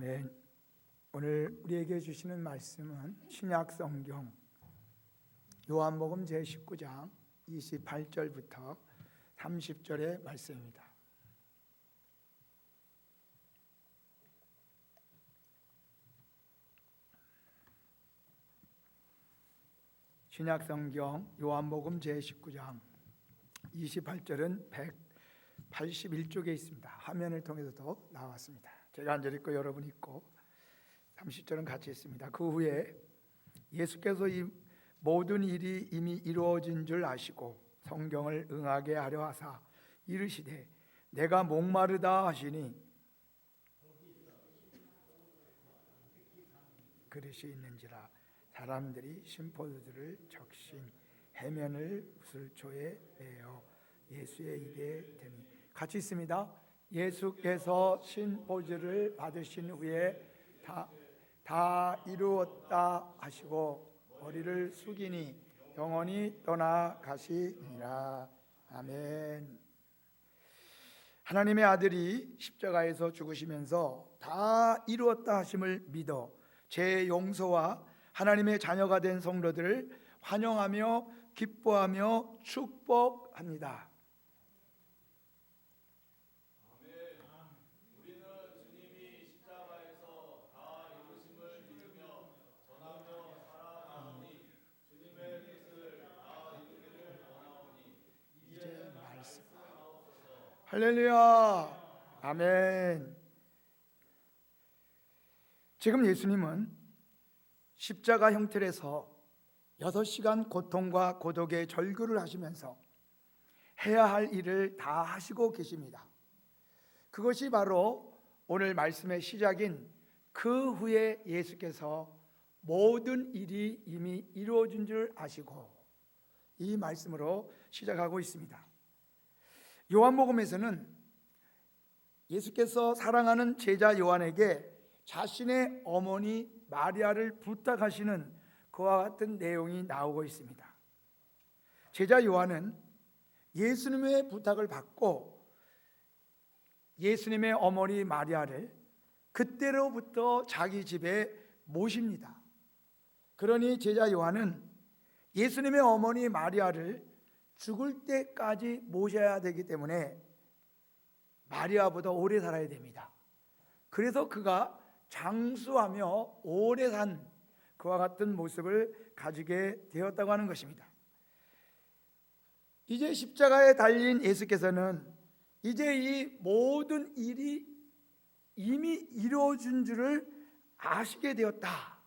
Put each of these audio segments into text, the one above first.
아멘. 오늘 우리에게 주시는 말씀은 신약 성경 요한복음 제19장 28절부터 30절의 말씀입니다. 신약 성경 요한복음 제19장 28절은 181쪽에 있습니다. 화면을 통해서도 나왔습니다. 제가 앉아 있고 여러분 있고 30절은 같이 있습니다. 그 후에 예수께서 이 모든 일이 이미 이루어진 줄 아시고 성경을 응하게 하려 하사 이르시되 내가 목마르다 하시니 그릇이 있는지라 사람들이 신포도주를 적신 해면을 우슬초에 내어 예수의 입에 대니 같이 있습니다. 예수께서 신포도주를 받으신 후에 다 이루었다 하시고 머리를 숙이니 영원히 떠나가시니라. 아멘. 하나님의 아들이 십자가에서 죽으시면서 다 이루었다 하심을 믿어 죄 용서와 하나님의 자녀가 된 성도들을 환영하며 기뻐하며 축복합니다. 할렐루야. 아멘. 지금 예수님은 십자가 형틀에서 6시간 고통과 고독의 절규를 하시면서 해야 할 일을 다 하시고 계십니다. 그것이 바로 오늘 말씀의 시작인 그 후에 예수께서 모든 일이 이미 이루어진 줄 아시고 이 말씀으로 시작하고 있습니다. 요한복음에서는 예수께서 사랑하는 제자 요한에게 자신의 어머니 마리아를 부탁하시는 그와 같은 내용이 나오고 있습니다. 제자 요한은 예수님의 부탁을 받고 예수님의 어머니 마리아를 그때로부터 자기 집에 모십니다. 그러니 제자 요한은 예수님의 어머니 마리아를 죽을 때까지 모셔야 되기 때문에 마리아보다 오래 살아야 됩니다. 그래서 그가 장수하며 오래 산 그와 같은 모습을 가지게 되었다고 하는 것입니다. 이제 십자가에 달린 예수께서는 이제 이 모든 일이 이미 이루어진 줄을 아시게 되었다.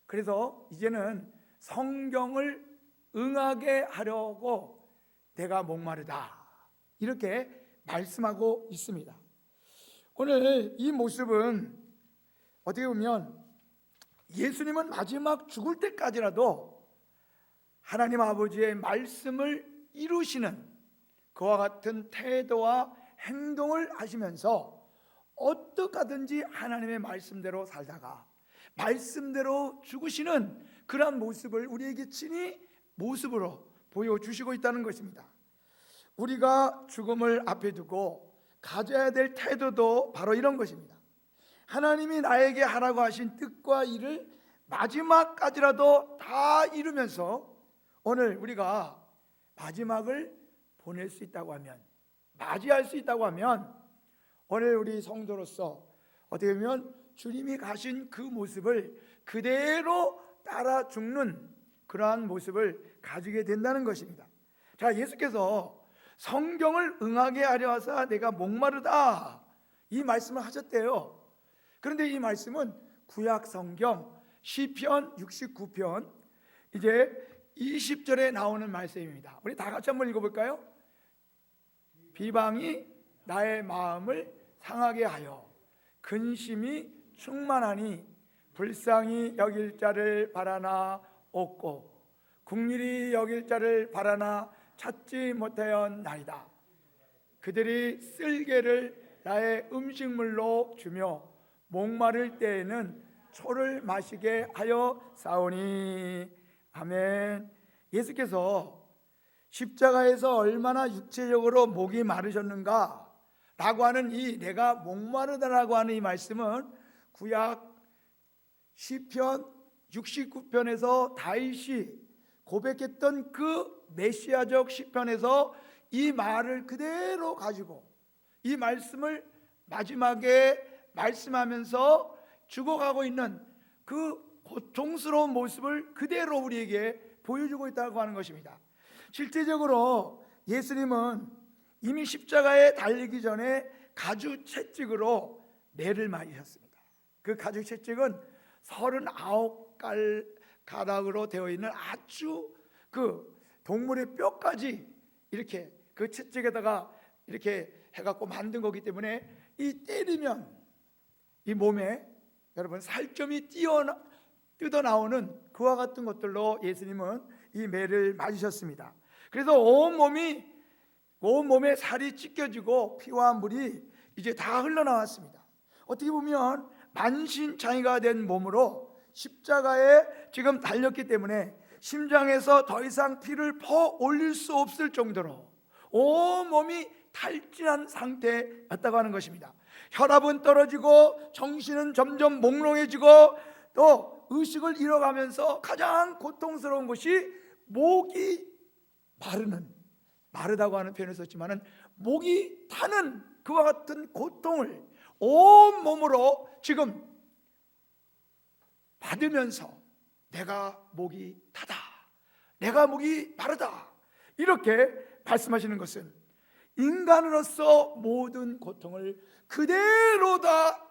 그래서 이제는 성경을 응하게 하려고 내가 목마르다 이렇게 말씀하고 있습니다. 오늘 이 모습은 어떻게 보면 예수님은 마지막 죽을 때까지라도 하나님 아버지의 말씀을 이루시는 그와 같은 태도와 행동을 하시면서 어떻게 하든지 하나님의 말씀대로 살다가 말씀대로 죽으시는 그러한 모습을 우리에게 친히 모습으로 보여주시고 있다는 것입니다. 우리가 죽음을 앞에 두고 가져야 될 태도도 바로 이런 것입니다. 하나님이 나에게 하라고 하신 뜻과 일을 마지막까지라도 다 이루면서 오늘 우리가 마지막을 보낼 수 있다고 하면, 맞이할 수 있다고 하면 오늘 우리 성도로서 어떻게 보면 주님이 가신 그 모습을 그대로 따라 죽는 그러한 모습을 가지게 된다는 것입니다. 자, 예수께서 성경을 응하게 하려 하사 내가 목마르다 이 말씀을 하셨대요. 그런데 이 말씀은 구약 성경 시편 69편 이제 20절에 나오는 말씀입니다. 우리 다 같이 한번 읽어볼까요? 비방이 나의 마음을 상하게 하여 근심이 충만하니 불쌍히 여길 자를 바라나 없고 국률이 여길 자를 바라나 찾지 못하였나이다. 그들이 쓸개를 나의 음식물로 주며 목마를 때에는 초를 마시게 하여 싸우니. 아멘. 예수께서 십자가에서 얼마나 육체적으로 목이 마르셨는가 라고 하는 이 내가 목마르다라고 하는 이 말씀은 구약 시편 69편에서 다윗이 고백했던 그 메시아적 시편에서 이 말을 그대로 가지고 이 말씀을 마지막에 말씀하면서 죽어가고 있는 그 고통스러운 모습을 그대로 우리에게 보여주고 있다고 하는 것입니다. 실제적으로 예수님은 이미 십자가에 달리기 전에 가죽 채찍으로 매를 맞으셨습니다. 그 가죽 채찍은 39가락으로 되어 있는 아주 그 동물의 뼈까지 이렇게 그 채찍에다가 이렇게 해갖고 만든 거기 때문에 이 때리면 이 몸에 여러분 살점이 뜯어 나오는 그와 같은 것들로 예수님은 이 매를 맞으셨습니다. 그래서 온 몸에 살이 찢겨지고 피와 물이 이제 다 흘러나왔습니다. 어떻게 보면 만신창이가 된 몸으로 십자가에 지금 달렸기 때문에 심장에서 더 이상 피를 퍼 올릴 수 없을 정도로 온 몸이 탈진한 상태였다고 하는 것입니다. 혈압은 떨어지고 정신은 점점 몽롱해지고 또 의식을 잃어가면서 가장 고통스러운 것이 목이 마르다고 하는 표현을 썼지만은 목이 타는 그와 같은 고통을 온 몸으로 지금 받으면서 내가 목이 타다, 내가 목이 마르다 이렇게 말씀하시는 것은 인간으로서 모든 고통을 그대로 다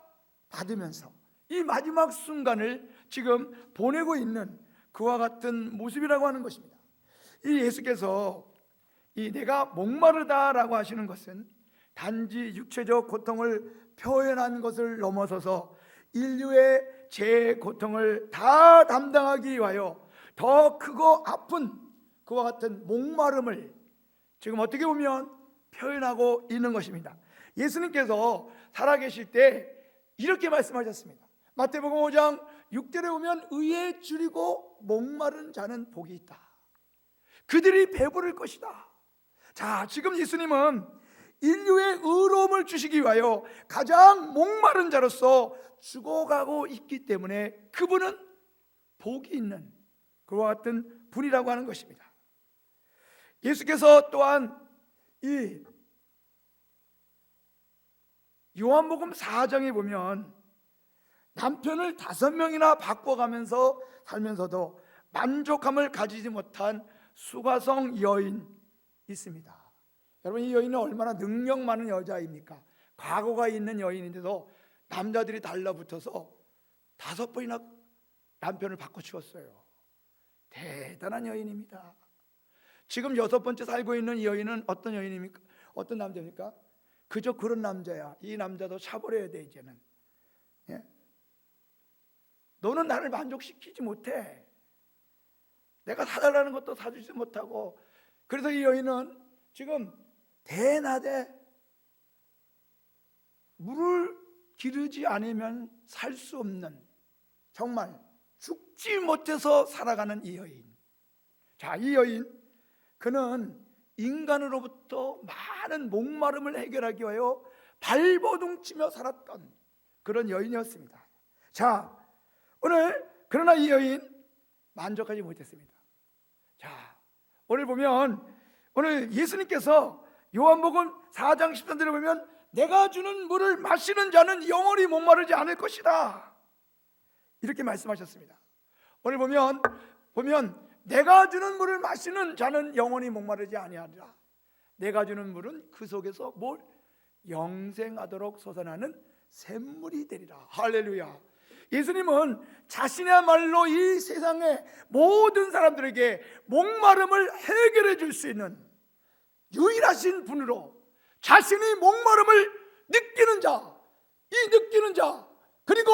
받으면서 이 마지막 순간을 지금 보내고 있는 그와 같은 모습이라고 하는 것입니다. 이 예수께서 이 내가 목마르다라고 하시는 것은 단지 육체적 고통을 표현한 것을 넘어서서 인류의 제 고통을 다 담당하기 위하여 더 크고 아픈 그와 같은 목마름을 지금 어떻게 보면 표현하고 있는 것입니다. 예수님께서 살아계실 때 이렇게 말씀하셨습니다. 마태복음 5장 6절에 보면 의에 줄이고 목마른 자는 복이 있다. 그들이 배부를 것이다. 자, 지금 예수님은 인류의 의로움을 주시기 위하여 가장 목마른 자로서 죽어가고 있기 때문에 그분은 복이 있는 그와 같은 분이라고 하는 것입니다. 예수께서 또한 이 요한복음 4장에 보면 남편을 5명이나 바꿔가면서 살면서도 만족함을 가지지 못한 수가성 여인 있습니다. 여러분, 이 여인은 얼마나 능력 많은 여자입니까? 과거가 있는 여인인데도 남자들이 달라붙어서 5번이나 남편을 바꿔치웠어요. 대단한 여인입니다. 지금 6번째 살고 있는 이 여인은 어떤 여인입니까? 어떤 남자입니까? 그저 그런 남자야. 이 남자도 차버려야 돼 이제는. 예? 너는 나를 만족시키지 못해. 내가 사달라는 것도 사주지 못하고. 그래서 이 여인은 지금 대낮에 물을 기르지 않으면 살 수 없는, 정말 죽지 못해서 살아가는 이 여인. 자, 이 여인, 그는 인간으로부터 많은 목마름을 해결하기 위하여 발버둥치며 살았던 그런 여인이었습니다. 자, 오늘 그러나 이 여인 만족하지 못했습니다. 자, 오늘 보면 오늘 예수님께서 요한복음 4장 13절에 보면 내가 주는 물을 마시는 자는 영원히 목마르지 않을 것이다 이렇게 말씀하셨습니다. 오늘 보면 내가 주는 물을 마시는 자는 영원히 목마르지 아니하리라. 내가 주는 물은 그 속에서 뭘 영생하도록 솟아나는 샘물이 되리라. 할렐루야. 예수님은 자신이야말로 이 세상의 모든 사람들에게 목마름을 해결해 줄 수 있는 유일하신 분으로 자신이 목마름을 느끼는 자, 이 느끼는 자, 그리고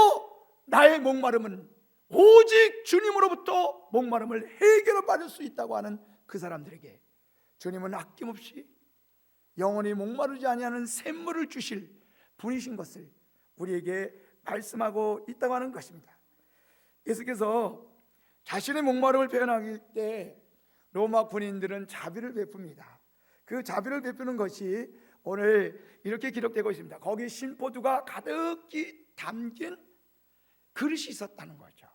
나의 목마름은 오직 주님으로부터 목마름을 해결을 받을 수 있다고 하는 그 사람들에게 주님은 아낌없이 영원히 목마르지 아니하는 샘물을 주실 분이신 것을 우리에게 말씀하고 있다고 하는 것입니다. 예수께서 자신의 목마름을 표현할 때 로마 군인들은 자비를 베풉니다. 그 자비를 베푸는 것이 오늘 이렇게 기록되고 있습니다. 거기 신포도가 가득히 담긴 그릇이 있었다는 거죠.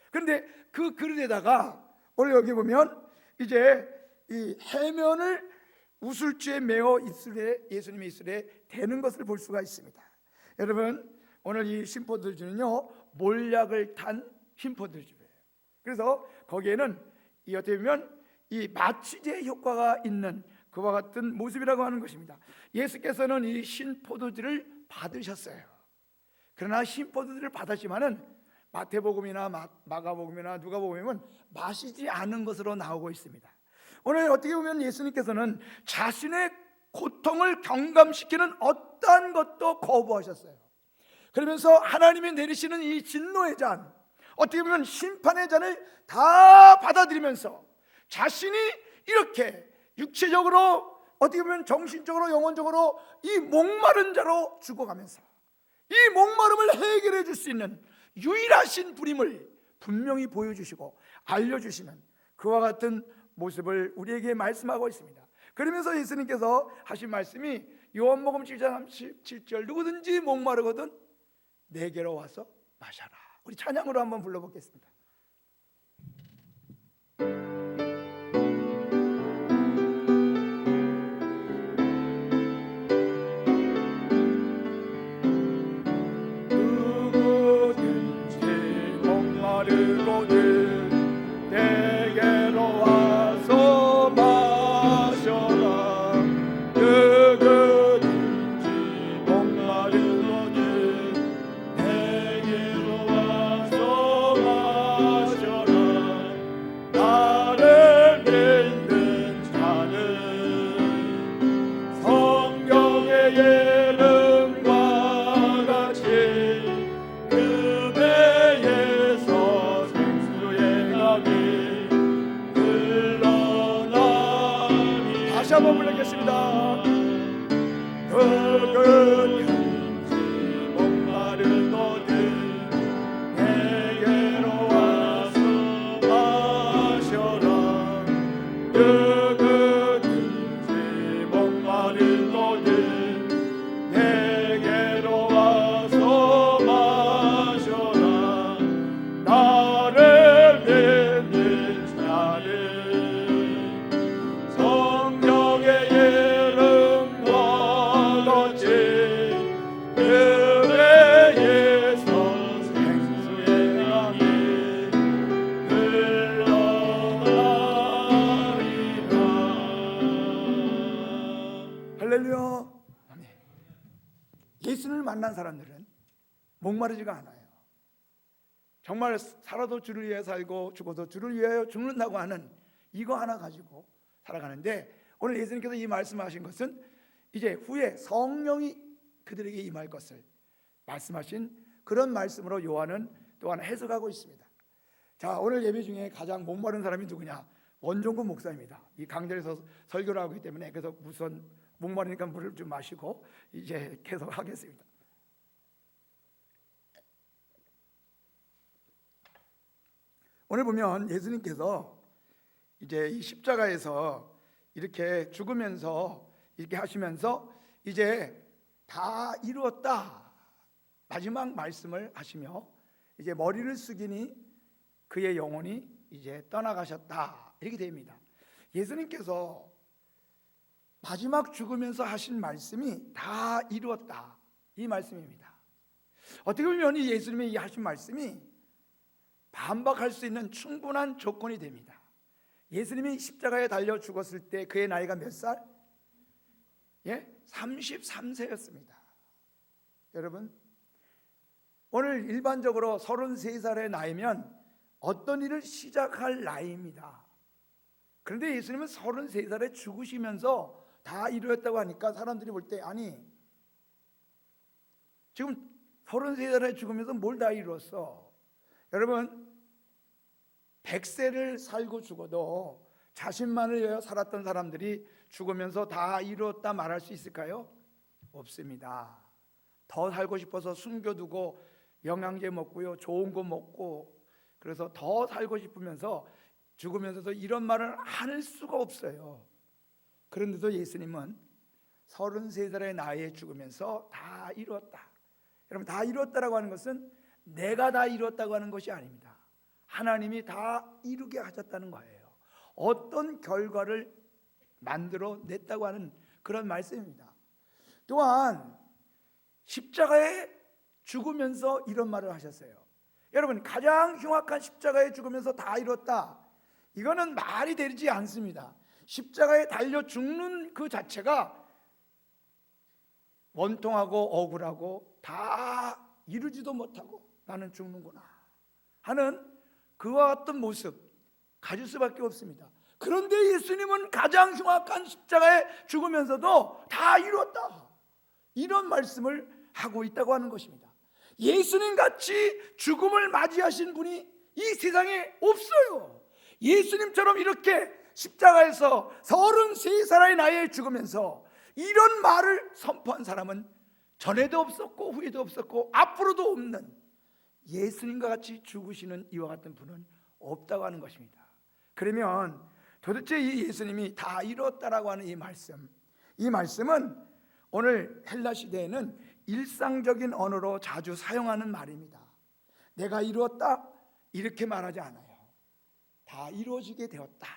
그런데 그 그릇에다가 오늘 여기 보면 이제 이 해면을 우슬주에 메어 이슬에 예수님의 이슬에 대는 것을 볼 수가 있습니다. 여러분, 오늘 이 신포도주는요 몰약을 탄 신포도주예요. 그래서 거기에는 이 어떻게 보면 이 마취제 효과가 있는 그와 같은 모습이라고 하는 것입니다. 예수께서는 이 신포도주를 받으셨어요. 그러나 신포도주를 받았지만은 마태복음이나 마가복음이나 누가복음은 마시지 않은 것으로 나오고 있습니다. 오늘 어떻게 보면 예수님께서는 자신의 고통을 경감시키는 어떠한 것도 거부하셨어요. 그러면서 하나님이 내리시는 이 진노의 잔, 어떻게 보면 심판의 잔을 다 받아들이면서 자신이 이렇게 육체적으로 어떻게 보면 정신적으로 영혼적으로 이 목마른 자로 죽어가면서 이 목마름을 해결해 줄 수 있는 유일하신 분임을 분명히 보여주시고 알려주시는 그와 같은 모습을 우리에게 말씀하고 있습니다. 그러면서 예수님께서 하신 말씀이 요한복음 7장 37절 누구든지 목마르거든 내게로 와서 마셔라. 우리 찬양으로 한번 불러보겠습니다. 한번 불러겠습니다. 누구든지 목마른 너는 내게로 와서 마셔라. 누구든지 목마른 너는 내게로 와서 마셔라. 나를 믿는 자는 할렐루야. 아멘. 예수를 만난 사람들은 목마르지가 않아요. 정말 살아도 주를 위해 살고 죽어도 주를 위하여 죽는다고 하는 이거 하나 가지고 살아가는데, 오늘 예수님께서 이 말씀하신 것은 이제 후에 성령이 그들에게 임할 것을 말씀하신 그런 말씀으로 요한은 또한 해석하고 있습니다. 자, 오늘 예배 중에 가장 목마른 사람이 누구냐? 원종근 목사입니다. 이 강단에서 설교를 하고 있기 때문에 그래서 우선 목마르니까 물을 좀 마시고 이제 계속 하겠습니다. 오늘 보면 예수님께서 이제 이 십자가에서 이렇게 죽으면서 이렇게 하시면서 이제 다 이루었다 마지막 말씀을 하시며 이제 머리를 숙이니 그의 영혼이 이제 떠나가셨다 이렇게 됩니다. 예수님께서 마지막 죽으면서 하신 말씀이 다 이루었다 이 말씀입니다. 어떻게 보면 이 예수님이 하신 말씀이 반박할 수 있는 충분한 조건이 됩니다. 예수님이 십자가에 달려 죽었을 때 그의 나이가 몇 살? 33세였습니다. 여러분, 오늘 일반적으로 33살의 나이면 어떤 일을 시작할 나이입니다. 그런데 예수님은 33살에 죽으시면서 다 이루었다고 하니까 사람들이 볼 때 아니 지금 33살에 죽으면서 뭘 다 이루었어? 여러분, 100세를 살고 죽어도 자신만을 위하여 살았던 사람들이 죽으면서 다 이루었다 말할 수 있을까요? 없습니다. 더 살고 싶어서 숨겨두고 영양제 먹고요, 좋은 거 먹고 그래서 더 살고 싶으면서 죽으면서도 이런 말을 할 수가 없어요. 그런데도 예수님은 33살의 나이에 죽으면서 다 이루었다. 여러분, 다 이루었다라고 하는 것은 내가 다 이뤘다고 하는 것이 아닙니다. 하나님이 다 이루게 하셨다는 거예요. 어떤 결과를 만들어 냈다고 하는 그런 말씀입니다. 또한 십자가에 죽으면서 이런 말을 하셨어요. 여러분, 가장 흉악한 십자가에 죽으면서 다 이뤘다, 이거는 말이 되지 않습니다. 십자가에 달려 죽는 그 자체가 원통하고 억울하고 다 이루지도 못하고 나는 죽는구나 하는 그와 같은 모습 가질 수밖에 없습니다. 그런데 예수님은 가장 흉악한 십자가에 죽으면서도 다 이뤘다, 이런 말씀을 하고 있다고 하는 것입니다. 예수님 같이 죽음을 맞이하신 분이 이 세상에 없어요. 예수님처럼 이렇게 십자가에서 33살의 나이에 죽으면서 이런 말을 선포한 사람은 전에도 없었고 후에도 없었고 앞으로도 없는, 예수님과 같이 죽으시는 이와 같은 분은 없다고 하는 것입니다. 그러면 도대체 이 예수님이 다 이뤘다라고 하는 이 말씀은 오늘 헬라 시대에는 일상적인 언어로 자주 사용하는 말입니다. 내가 이루었다 이렇게 말하지 않아요. 다 이루어지게 되었다.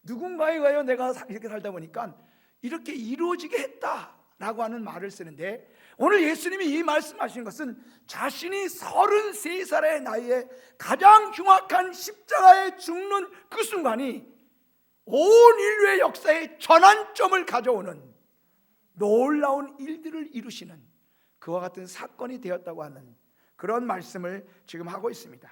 누군가에 의하여 내가 이렇게 살다 보니까 이렇게 이루어지게 했다라고 하는 말을 쓰는데, 오늘 예수님이 이 말씀하신 것은 자신이 33살의 나이에 가장 흉악한 십자가에 죽는 그 순간이 온 인류의 역사에 전환점을 가져오는 놀라운 일들을 이루시는 그와 같은 사건이 되었다고 하는 그런 말씀을 지금 하고 있습니다.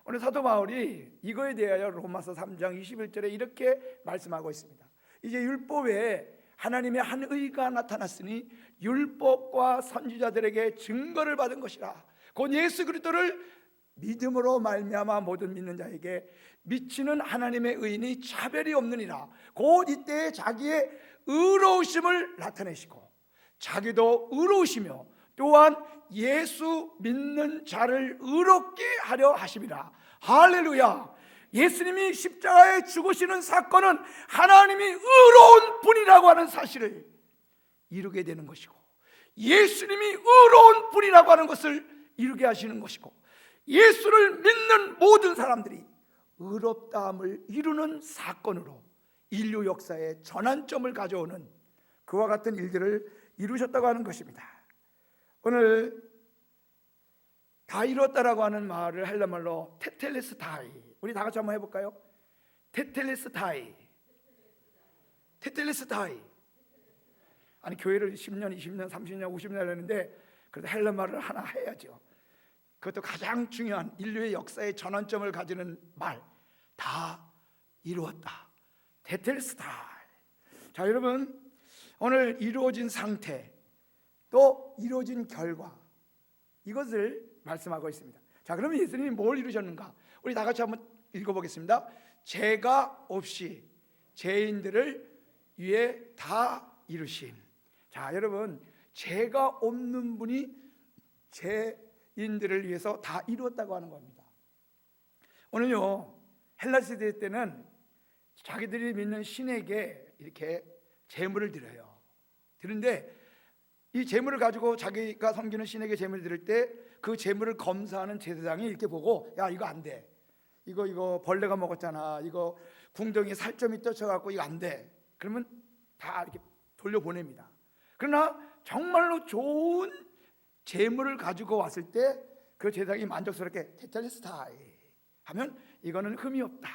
오늘 사도 바울이 이거에 대하여 로마서 3장 21절에 이렇게 말씀하고 있습니다. 이제 율법 외에 하나님의 한 의가 나타났으니 율법과 선지자들에게 증거를 받은 것이라. 곧 예수 그리스도를 믿음으로 말미암아 모든 믿는 자에게 미치는 하나님의 의인이 차별이 없느니라. 곧 이때에 자기의 의로우심을 나타내시고 자기도 의로우시며 또한 예수 믿는 자를 의롭게 하려 하심이라. 할렐루야. 예수님이 십자가에 죽으시는 사건은 하나님이 의로운 분이라고 하는 사실을 이루게 되는 것이고, 예수님이 의로운 분이라고 하는 것을 이루게 하시는 것이고, 예수를 믿는 모든 사람들이 의롭다함을 이루는 사건으로 인류 역사의 전환점을 가져오는 그와 같은 일들을 이루셨다고 하는 것입니다. 오늘 다 이뤘다라고 하는 말을 헬라 말로 테텔레스타이, 우리 다 같이 한번 해볼까요? 테텔레스타이. 테텔레스타이. 아니 교회를 10년, 20년, 30년, 50년 하려는데 그래도 헬라 말을 하나 해야죠. 그것도 가장 중요한 인류의 역사의 전환점을 가지는 말, 다 이루었다. 테텔레스타이. 자, 여러분, 오늘 이루어진 상태 또 이루어진 결과, 이것을 말씀하고 있습니다. 자, 그러면 예수님이 뭘 이루셨는가? 우리 다 같이 한번 읽어보겠습니다. 죄가 없이 죄인들을 위해 다 이루심. 자, 여러분, 죄가 없는 분이 죄인들을 위해서 다 이루었다고 하는 겁니다. 오늘요, 헬라 시대 때는 자기들이 믿는 신에게 이렇게 제물을 드려요. 드는데 이 제물을 가지고 자기가 섬기는 신에게 제물을 드릴 때 그 제물을 검사하는 제사장이 이렇게 보고, 야, 이거 안 돼. 이거 벌레가 먹었잖아. 이거 궁덩이에 살점이 떠쳐갖고 이거 안 돼. 그러면 다 이렇게 돌려보냅니다. 그러나 정말로 좋은 제물을 가지고 왔을 때 그 제사장이 만족스럽게 테텔레스타이 하면 이거는 흠이 없다.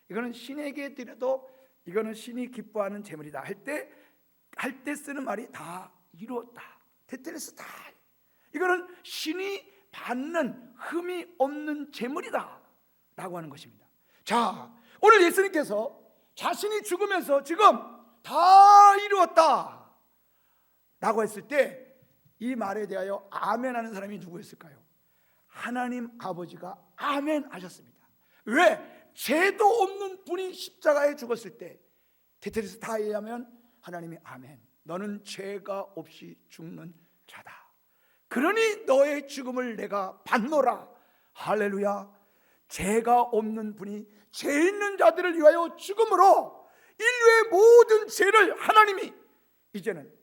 이거는 신에게 드려도 이거는 신이 기뻐하는 제물이다 할 때 쓰는 말이 다 이루었다. 테텔레스타이. 이거는 신이 받는 흠이 없는 제물이다 라고 하는 것입니다. 자, 오늘 예수님께서 자신이 죽으면서 지금 다 이루었다 라고 했을 때 이 말에 대하여 아멘 하는 사람이 누구였을까요? 하나님 아버지가 아멘 하셨습니다. 왜? 죄도 없는 분이 십자가에 죽었을 때 테텔레스타이 하면 하나님이 아멘, 너는 죄가 없이 죽는 자다. 그러니 너의 죽음을 내가 받노라. 할렐루야. 죄가 없는 분이 죄 있는 자들을 위하여 죽음으로 인류의 모든 죄를 하나님이 이제는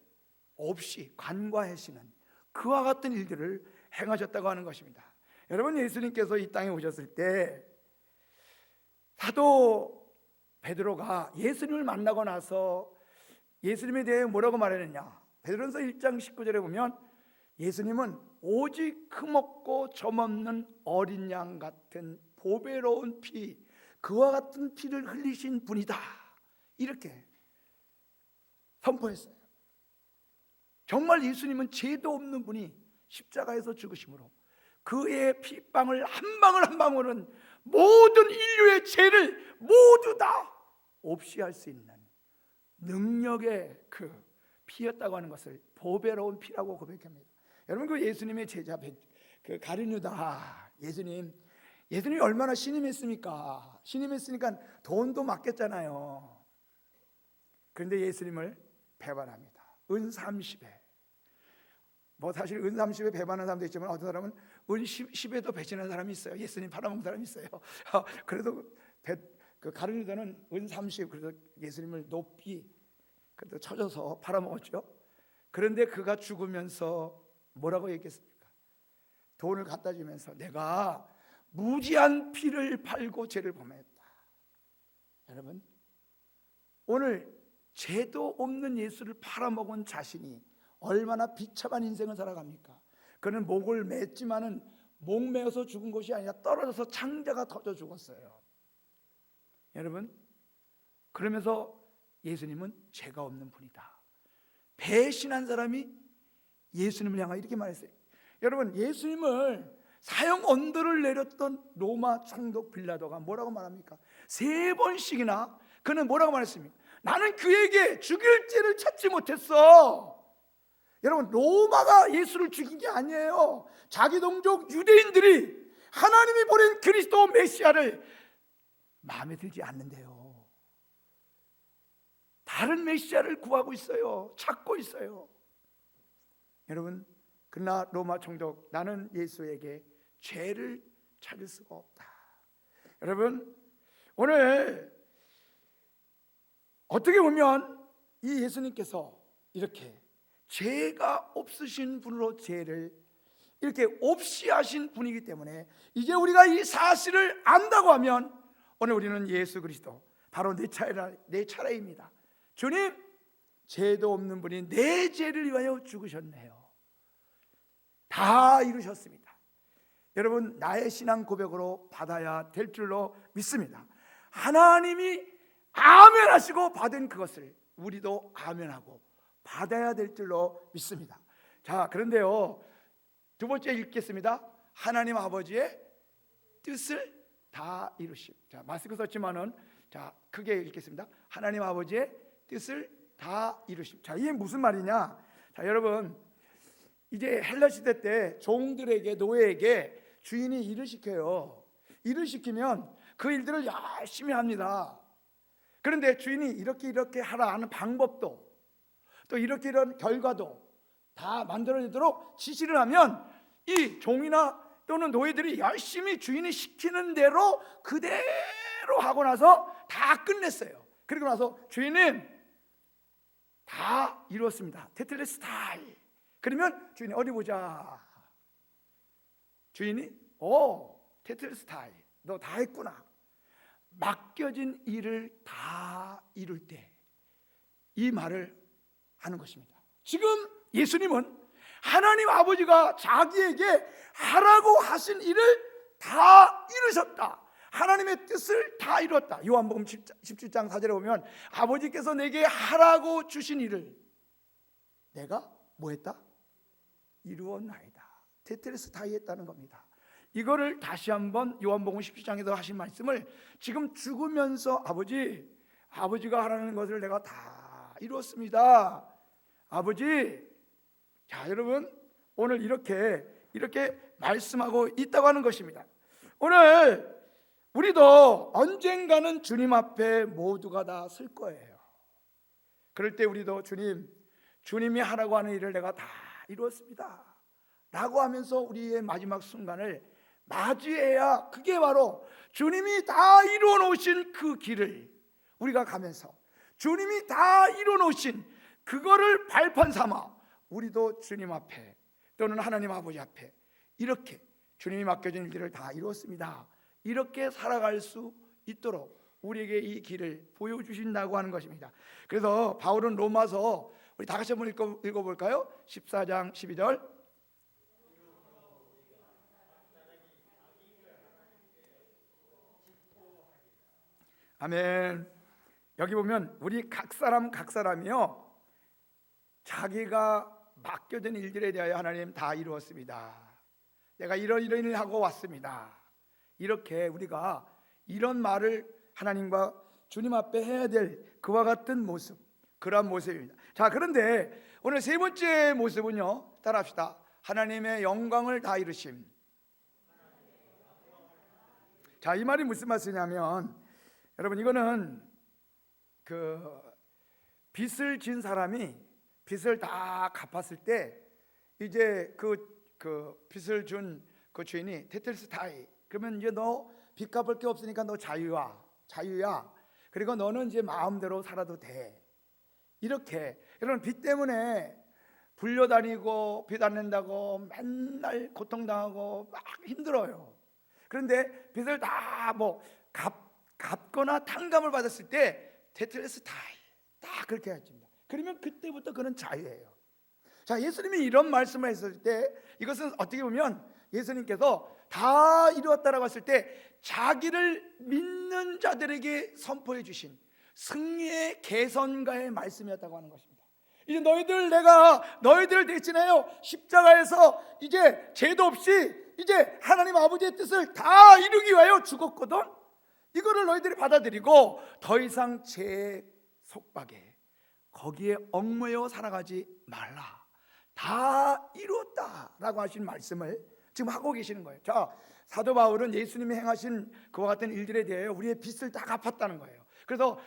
없이 간과하시는 그와 같은 일들을 행하셨다고 하는 것입니다. 여러분, 예수님께서 이 땅에 오셨을 때 사도 베드로가 예수님을 만나고 나서 예수님에 대해 뭐라고 말했느냐? 베드로전서 1장 19절에 보면 예수님은 오직 흠없고 점없는 어린 양 같은 보배로운 피, 그와 같은 피를 흘리신 분이다, 이렇게 선포했어요. 정말 예수님은 죄도 없는 분이 십자가에서 죽으심으로 그의 피방울 한 방울 한 방울은 모든 인류의 죄를 모두 다 없이 할 수 있는 능력의 그 피였다고 하는 것을 보배로운 피라고 고백합니다. 여러분, 그 예수님의 제자 그 가룟유다, 예수님이 얼마나 신임했습니까? 신임했으니까 돈도 맡겼잖아요. 그런데 예수님을 배반합니다. 은 30에. 뭐 사실 은 30에 배반하는 사람도 있지만 어떤 사람은 은 10에도 배신하는 사람이 있어요. 예수님 팔아먹는 사람이 있어요. 그래도 그 가룟유다는 은 30, 그래서 예수님을 높이 그래도 쳐줘서 팔아먹었죠. 그런데 그가 죽으면서 뭐라고 얘기했습니까? 돈을 갖다 주면서 내가 무지한 피를 팔고 죄를 범했다. 여러분, 오늘 죄도 없는 예수를 팔아먹은 자신이 얼마나 비참한 인생을 살아갑니까? 그는 목을 맸지만은 목 메어서 죽은 것이 아니라 떨어져서 창자가 터져 죽었어요. 여러분, 그러면서 예수님은 죄가 없는 분이다. 배신한 사람이 예수님을 향하여 이렇게 말했어요. 여러분, 예수님을 사형 언도를 내렸던 로마 총독 빌라도가 뭐라고 말합니까? 3번씩이나 그는 뭐라고 말했습니까? 나는 그에게 죽일 죄를 찾지 못했어. 여러분, 로마가 예수를 죽인 게 아니에요. 자기 동족 유대인들이 하나님이 보낸 그리스도 메시아를 마음에 들지 않는데요, 다른 메시아를 구하고 있어요. 찾고 있어요. 여러분, 그러나 로마 총독, 나는 예수에게 죄를 찾을 수가 없다. 여러분, 오늘 어떻게 보면 이 예수님께서 이렇게 죄가 없으신 분으로 죄를 이렇게 없이 하신 분이기 때문에 이제 우리가 이 사실을 안다고 하면 오늘 우리는 예수 그리스도, 바로 내 차례입니다. 주님, 죄도 없는 분이 내 죄를 위하여 죽으셨네요. 다 이루셨습니다. 여러분, 나의 신앙 고백으로 받아야 될 줄로 믿습니다. 하나님이 아멘하시고 받은 그것을 우리도 아멘하고 받아야 될 줄로 믿습니다. 자, 그런데요, 두 번째 읽겠습니다. 하나님 아버지의 뜻을 다 이루심. 자, 마스크 썼지만은 자, 크게 읽겠습니다. 하나님 아버지의 뜻을 다 이루심. 자, 이게 무슨 말이냐? 자, 여러분, 이제 헬라 시대 때 종들에게, 노예에게 주인이 일을 시켜요. 일을 시키면 그 일들을 열심히 합니다. 그런데 주인이 이렇게 하라 하는 방법도, 또 이런 결과도 다 만들어내도록 지시를 하면 이 종이나 또는 노예들이 열심히 주인이 시키는 대로 그대로 하고 나서 다 끝냈어요. 그리고 나서 주인은 다 이루었습니다. 테텔레스타이. 그러면 주인이 어디 보자. 주인이 테텔레스타이, 너 다 했구나. 맡겨진 일을 다 이룰 때 이 말을 하는 것입니다. 지금 예수님은 하나님 아버지가 자기에게 하라고 하신 일을 다 이루셨다. 하나님의 뜻을 다 이뤘다. 요한복음 17장 4절에 보면 아버지께서 내게 하라고 주신 일을 내가 뭐 했다? 이루었나이다. 테텔레스타이 했다는 겁니다. 이거를 다시 한번 요한복음 17장에서 하신 말씀을 지금 죽으면서 아버지가 하라는 것을 내가 다 이루었습니다. 아버지. 자, 여러분, 오늘 이렇게 말씀하고 있다고 하는 것입니다. 오늘 우리도 언젠가는 주님 앞에 모두가 다 설 거예요. 그럴 때 우리도 주님이 하라고 하는 일을 내가 다 이루었습니다 라고 하면서 우리의 마지막 순간을 맞이해야, 그게 바로 주님이 다 이루어 놓으신 그 길을 우리가 가면서 주님이 다 이루어 놓으신 그거를 발판 삼아 우리도 주님 앞에 또는 하나님 아버지 앞에 이렇게 주님이 맡겨진 일들을 다 이루었습니다. 이렇게 살아갈 수 있도록 우리에게 이 길을 보여주신다고 하는 것입니다. 그래서 바울은 로마서 우리 다 같이 한번 읽어볼까요? 14장 12절. 아멘. 여기 보면 우리 각 사람이요 자기가 맡겨진 일들에 대하여 하나님 다 이루었습니다. 내가 이런 일을 하고 왔습니다. 이렇게 우리가 이런 말을 하나님과 주님 앞에 해야 될 그와 같은 모습, 그러한 모습입니다. 자, 그런데 오늘 세 번째 모습은요, 따라합시다. 하나님의 영광을 다 이루심. 자, 이 말이 무슨 말씀이냐면, 여러분, 이거는 그 빚을 진 사람이 빚을 다 갚았을 때 이제 그 빚을 준 그 주인이 테텔스타이, 그러면 이제 너 빚 갚을 게 없으니까 너 자유야. 그리고 너는 이제 마음대로 살아도 돼. 이렇게 여러분, 빚 때문에 불려다니고 빚 안 낸다고 맨날 고통당하고 막 힘들어요. 그런데 빚을 다 뭐 갚거나 탕감을 받았을 때 테텔스타이 딱 그렇게 해줍니다. 그러면 그때부터 그는 자유예요. 자, 예수님이 이런 말씀을 했을 때 이것은 어떻게 보면 예수님께서 다 이루었다라고 했을 때 자기를 믿는 자들에게 선포해 주신 승리의 개선가의 말씀이었다고 하는 것입니다. 이제 내가 너희들을 대신하여 십자가에서 이제 죄도 없이 이제 하나님 아버지의 뜻을 다 이루기 위하여 죽었거든. 이거를 너희들이 받아들이고 더 이상 죄 속박에 거기에 얽매여 살아가지 말라. 다 이루었다라고 하신 말씀을 지금 하고 계시는 거예요. 자, 사도 바울은 예수님이 행하신 그와 같은 일들에 대해 우리의 빚을 다 갚았다는 거예요. 그래서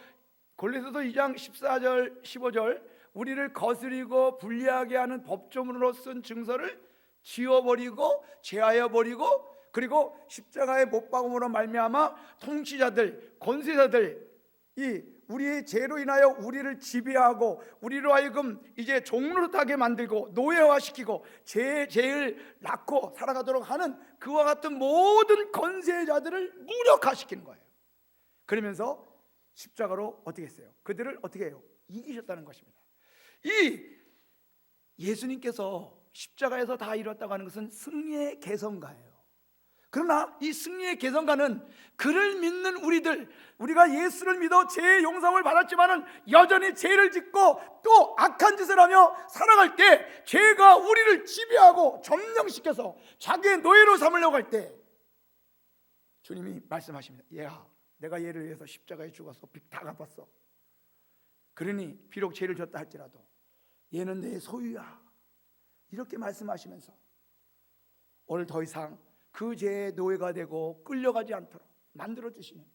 골로새서 2장 14절 15절 우리를 거스리고 불리하게 하는 법조문으로 쓴 증서를 지워버리고 제하여버리고, 그리고 십자가의 못 박음으로 말미암아 통치자들, 권세자들, 이 우리의 죄로 인하여 우리를 지배하고 우리로 하여금 이제 종노릇하게 만들고 노예화시키고 죄를 낳고 살아가도록 하는 그와 같은 모든 권세자들을 무력화시키는 거예요. 그러면서 십자가로 어떻게 했어요? 그들을 어떻게 해요? 이기셨다는 것입니다. 이 예수님께서 십자가에서 다 이뤘다고 하는 것은 승리의 개선가예요. 그러나 이 승리의 개선가는 그를 믿는 우리가 예수를 믿어 죄의 용서를 받았지만은 여전히 죄를 짓고 또 악한 짓을 하며 살아갈 때 죄가 우리를 지배하고 점령시켜서 자기의 노예로 삼으려고 할 때 주님이 말씀하십니다. 얘야, 내가 얘를 위해서 십자가에 죽어서 빚 다 갚았어. 그러니 비록 죄를 졌다 할지라도 얘는 내 소유야. 이렇게 말씀하시면서 오늘 더 이상 그 죄의 노예가 되고 끌려가지 않도록 만들어주시는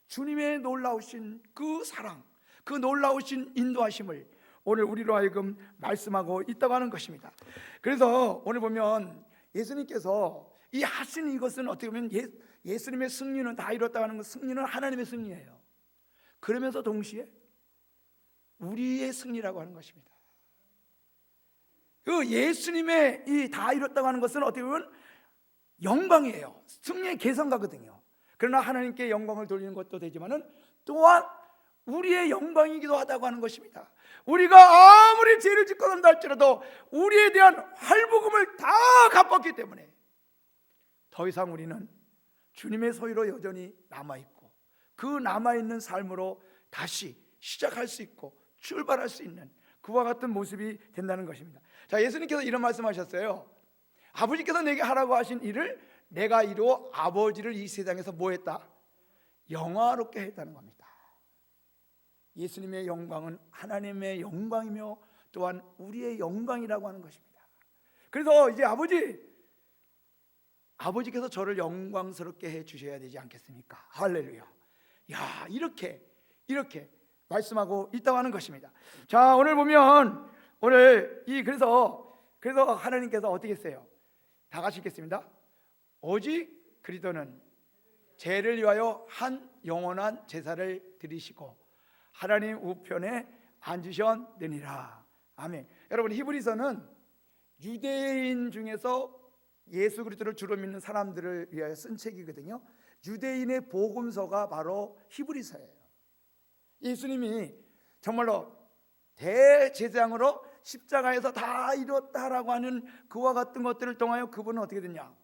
주님의 놀라우신 그 사랑, 그 놀라우신 인도하심을 오늘 우리로 하여금 말씀하고 있다고 하는 것입니다. 그래서 오늘 보면 예수님께서 이 하신 이것은 어떻게 보면 예수님의 승리는 다 이뤘다고 하는 것, 승리는 하나님의 승리예요. 그러면서 동시에 우리의 승리라고 하는 것입니다. 그 예수님의 이 다 이뤘다고 하는 것은 어떻게 보면 영광이에요. 승리의 개선가거든요. 그러나 하나님께 영광을 돌리는 것도 되지만은 또한 우리의 영광이기도 하다고 하는 것입니다. 우리가 아무리 죄를 짓고 산다 할지라도 우리에 대한 할부금을 다 갚았기 때문에 더 이상 우리는 주님의 소유로 여전히 남아있고 그 남아있는 삶으로 다시 시작할 수 있고 출발할 수 있는 그와 같은 모습이 된다는 것입니다. 자, 예수님께서 이런 말씀하셨어요. 아버지께서 내게 하라고 하신 일을 내가 이루어 아버지를 이 세상에서 뭐 했다? 영화롭게 했다는 겁니다. 예수님의 영광은 하나님의 영광이며 또한 우리의 영광이라고 하는 것입니다. 그래서 이제 아버지께서 저를 영광스럽게 해 주셔야 되지 않겠습니까? 할렐루야. 야, 이렇게 말씀하고 있다고 하는 것입니다. 자, 오늘 보면 그래서 하나님께서 어떻게 했어요? 다 같이 읽겠습니다. 오직 그리스도는 죄를 위하여 한 영원한 제사를 드리시고 하나님 우편에 앉으셨느니라. 아멘. 여러분, 히브리서는 유대인 중에서 예수 그리스도를 주로 믿는 사람들을 위하여 쓴 책이거든요. 유대인의 복음서가 바로 히브리서예요. 예수님이 정말로 대제사장으로 십자가에서 다 이뤘다라고 하는 그와 같은 것들을 통하여 그분은 어떻게 됐냐?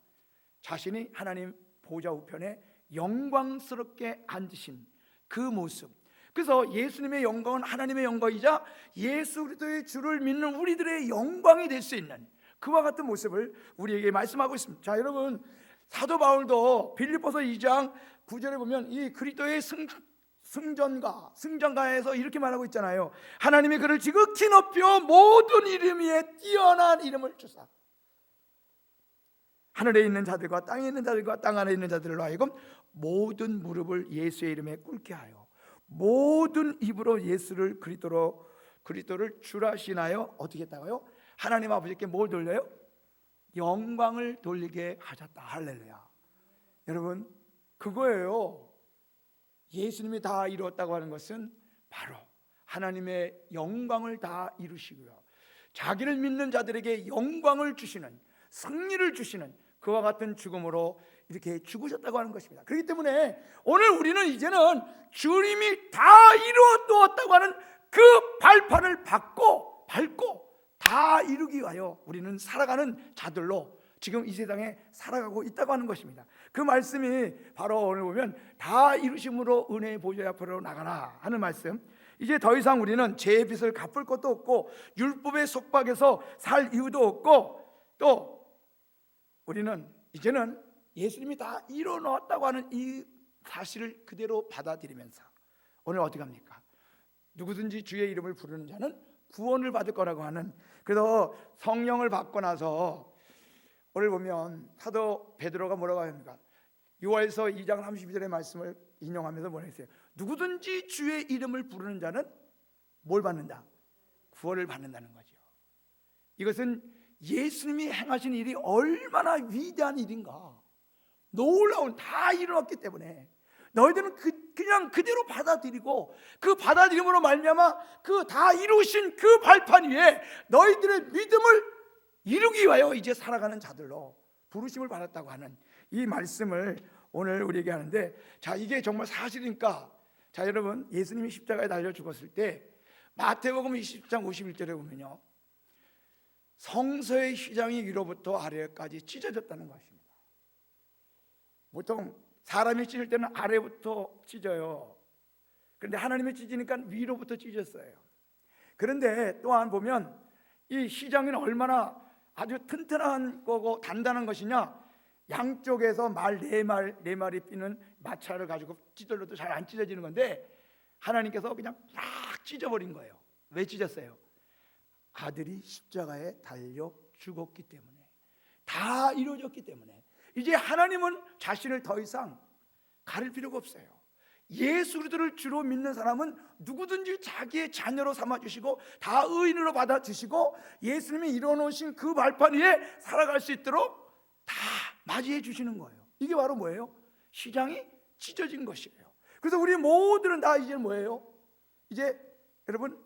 자신이 하나님 보좌 우편에 영광스럽게 앉으신 그 모습. 그래서 예수님의 영광은 하나님의 영광이자 예수 그리스도의 주를 믿는 우리들의 영광이 될 수 있는 그와 같은 모습을 우리에게 말씀하고 있습니다. 자, 여러분, 사도 바울도 빌립보서 2장 9절에 보면 이 그리스도의 승전가에서 이렇게 말하고 있잖아요. 하나님이 그를 지극히 높여 모든 이름 위에 뛰어난 이름을 주사 하늘에 있는 자들과 땅에 있는 자들과 땅 안에 있는 자들로 하여금 모든 무릎을 예수의 이름에 꿇게 하여 모든 입으로 예수를 그리스도를 주라시나요? 어떻게 했다고요? 하나님 아버지께 뭘 돌려요? 영광을 돌리게 하셨다. 할렐루야. 여러분, 그거예요. 예수님이 다 이루었다고 하는 것은 바로 하나님의 영광을 다 이루시고요, 자기를 믿는 자들에게 영광을 주시는, 승리를 주시는 그와 같은 죽음으로 이렇게 죽으셨다고 하는 것입니다. 그렇기 때문에 오늘 우리는 이제는 주님이 다 이루었다고 하는 그 발판을 밟고 다 이루기 위하여 우리는 살아가는 자들로 지금 이 세상에 살아가고 있다고 하는 것입니다. 그 말씀이 바로 오늘 보면 다 이루심으로 은혜의 보좌 앞으로 나가라 하는 말씀. 이제 더 이상 우리는 죄의 빚을 갚을 것도 없고 율법의 속박에서 살 이유도 없고, 또 우리는 이제는 예수님이 다 이뤄놓았다고 하는 이 사실을 그대로 받아들이면서 오늘 어떻게 합니까? 누구든지 주의 이름을 부르는 자는 구원을 받을 거라고 하는, 그래서 성령을 받고 나서 오늘 보면 사도 베드로가 뭐라고 합니까? 6월서 2장 32절의 말씀을 인용하면서 뭐라 했어요? 누구든지 주의 이름을 부르는 자는 뭘 받는다? 구원을 받는다는 거죠. 이것은 예수님이 행하신 일이 얼마나 위대한 일인가, 놀라운, 다 이루었기 때문에 너희들은 그냥 그대로 받아들이고 그 받아들임으로 말미암아 그 다 이루신 그 발판 위에 너희들의 믿음을 이루기 위하여 이제 살아가는 자들로 부르심을 받았다고 하는 이 말씀을 오늘 우리에게 하는데, 자, 이게 정말 사실이니까, 자, 여러분, 예수님이 십자가에 달려 죽었을 때 마태복음 20장 51절에 보면요, 성서의 휘장이 위로부터 아래까지 찢어졌다는 것입니다. 보통 사람이 찢을 때는 아래부터 찢어요. 그런데 하나님이 찢으니까 위로부터 찢었어요. 그런데 또한 보면 이 휘장은 얼마나 아주 튼튼한 거고 단단한 것이냐, 양쪽에서 말 네 마리 삐는 마차를 가지고 찢어도 잘 안 찢어지는 건데 하나님께서 그냥 딱 찢어버린 거예요. 왜 찢었어요? 아들이 십자가에 달려 죽었기 때문에, 다 이루어졌기 때문에 이제 하나님은 자신을 더 이상 가릴 필요가 없어요. 예수 그리스도를 주로 믿는 사람은 누구든지 자기의 자녀로 삼아주시고 다 의인으로 받아주시고 예수님이 이뤄놓으신 그 발판 위에 살아갈 수 있도록 다 맞이해 주시는 거예요. 이게 바로 뭐예요? 시장이 찢어진 것이에요. 그래서 우리 모두는 다 이제 뭐예요? 이제 여러분,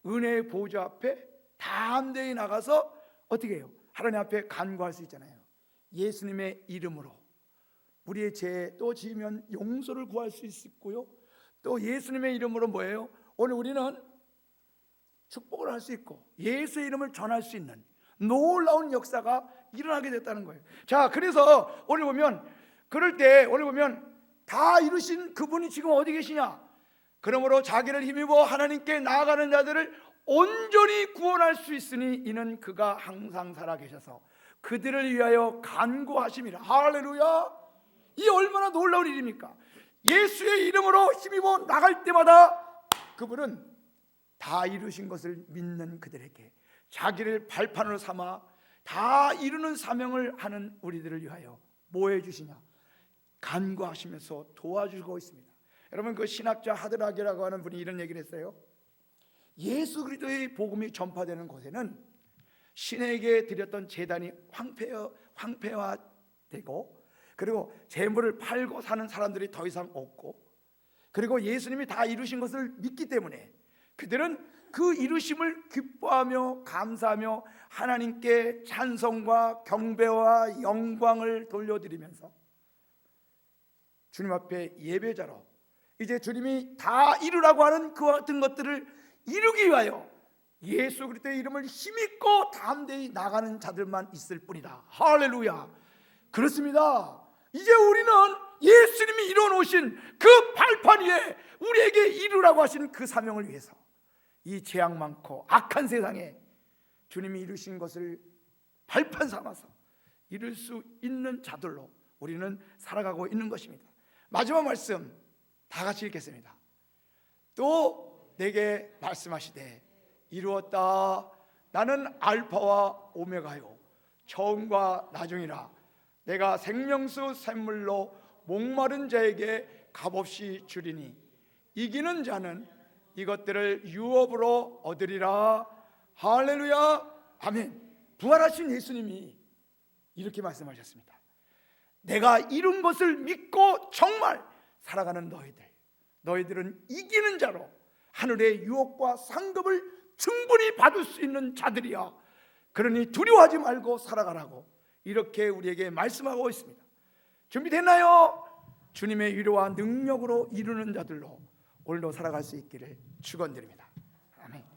은혜의 보좌 앞에 담대히 나가서 어떻게 해요? 하나님 앞에 간구할 수 있잖아요. 예수님의 이름으로 우리의 죄 또 지으면 용서를 구할 수 있고요, 또 예수님의 이름으로 뭐예요? 오늘 우리는 축복을 할 수 있고 예수의 이름을 전할 수 있는 놀라운 역사가 일어나게 됐다는 거예요. 자, 그래서 오늘 보면, 그럴 때 오늘 보면 다 이루신 그분이 지금 어디 계시냐? 그러므로 자기를 힘입어 하나님께 나아가는 자들을 온전히 구원할 수 있으니 이는 그가 항상 살아계셔서 그들을 위하여 간구하심이라. 할렐루야. 이 얼마나 놀라운 일입니까? 예수의 이름으로 힘입어 나갈 때마다 그분은 다 이루신 것을 믿는 그들에게 자기를 발판으로 삼아 다 이루는 사명을 하는 우리들을 위하여 뭐 해주시냐? 간구하시면서 도와주고 있습니다. 여러분, 그 신학자 하드락이라고 하는 분이 이런 얘기를 했어요. 예수 그리스도의 복음이 전파되는 곳에는 신에게 드렸던 제단이 황폐화되고, 그리고 재물을 팔고 사는 사람들이 더 이상 없고, 그리고 예수님이 다 이루신 것을 믿기 때문에 그들은 그 이루심을 기뻐하며 감사하며 하나님께 찬송과 경배와 영광을 돌려드리면서 주님 앞에 예배자로 이제 주님이 다 이루라고 하는 그와 같은 것들을 이루기 위하여 예수 그리스도의 이름을 힘입고 담대히 나가는 자들만 있을 뿐이다. 할렐루야. 그렇습니다. 이제 우리는 예수님이 이뤄놓으신 그 발판 위에 우리에게 이루라고 하신 그 사명을 위해서 이 재앙 많고 악한 세상에 주님이 이루신 것을 발판 삼아서 이룰 수 있는 자들로 우리는 살아가고 있는 것입니다. 마지막 말씀 다 같이 읽겠습니다. 또 내게 말씀하시되 이루었다. 나는 알파와 오메가요 처음과 나중이라. 내가 생명수 샘물로 목마른 자에게 값없이 주리니 이기는 자는 이것들을 유업으로 얻으리라. 할렐루야. 아멘. 부활하신 예수님이 이렇게 말씀하셨습니다. 내가 이룬 것을 믿고 정말 살아가는 너희들은 이기는 자로 하늘의 유업과 상급을 충분히 받을 수 있는 자들이야. 그러니 두려워하지 말고 살아가라고 이렇게 우리에게 말씀하고 있습니다. 준비됐나요? 주님의 위로와 능력으로 이루는 자들로 오늘도 살아갈 수 있기를 축원드립니다. 아멘.